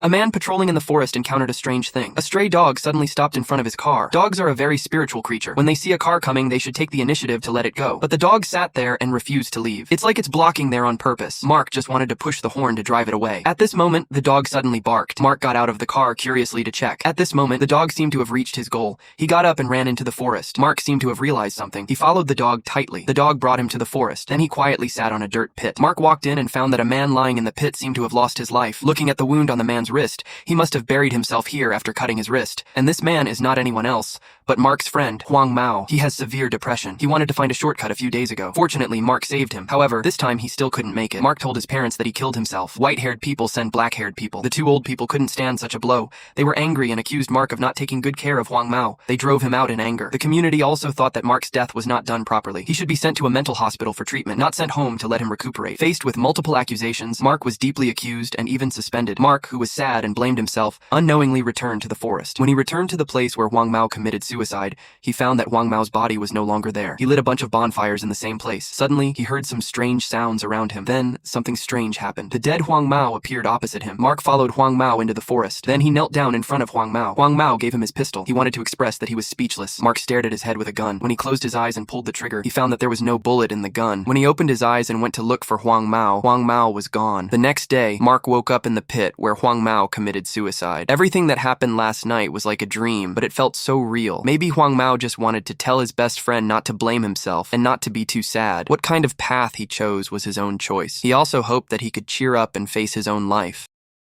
A man patrolling in the forest encountered a strange thing. A stray dog suddenly stopped in front of his car. Dogs are a very spiritual creature. When they see a car coming, they should take the initiative to let it go. But the dog sat there and refused to leave. It's like it's blocking there on purpose. Mark just wanted to push the horn to drive it away. At this moment, the dog suddenly barked. Mark got out of the car curiously to check. At this moment, the dog seemed to have reached his goal. He got up and ran into the forest. Mark seemed to have realized something. He followed the dog tightly. The dog brought him to the forest. Then he quietly sat on a dirt pit. Mark walked in and found that a man lying in the pit seemed to have lost his life. Looking at the wound on the man's wrist, he must have buried himself here after cutting his wrist. And this man is not anyone else, but Mark's friend, Huang Mao. He has severe depression. He wanted to find a shortcut a few days ago. Fortunately, Mark saved him. However, this time he still couldn't make it. Mark told his parents that he killed himself. White-haired people send black-haired people. The two old people couldn't stand such a blow. They were angry and accused Mark of not taking good care of Huang Mao. They drove him out in anger. The community also thought that Mark's death was not done properly. He should be sent to a mental hospital for treatment, not sent home to let him recuperate. Faced with multiple accusations, Mark was deeply accused and even suspended. Mark, who was sad and blamed himself, unknowingly returned to the forest. When he returned to the place where Huang Mao committed suicide, he found that Huang Mao's body was no longer there. He lit a bunch of bonfires in the same place. Suddenly, he heard some strange sounds around him. Then, something strange happened. The dead Huang Mao appeared opposite him. Mark followed Huang Mao into the forest. Then he knelt down in front of Huang Mao. Huang Mao gave him his pistol. He wanted to express that he was speechless. Mark stared at his head with a gun. When he closed his eyes and pulled the trigger, he found that there was no bullet in the gun. When he opened his eyes and went to look for Huang Mao was gone. The next day, Mark woke up in the pit where Huang Mao committed suicide. Everything that happened last night was like a dream, but it felt so real. Maybe Huang Mao just wanted to tell his best friend not to blame himself and not to be too sad. What kind of path he chose was his own choice. He also hoped that he could cheer up and face his own life.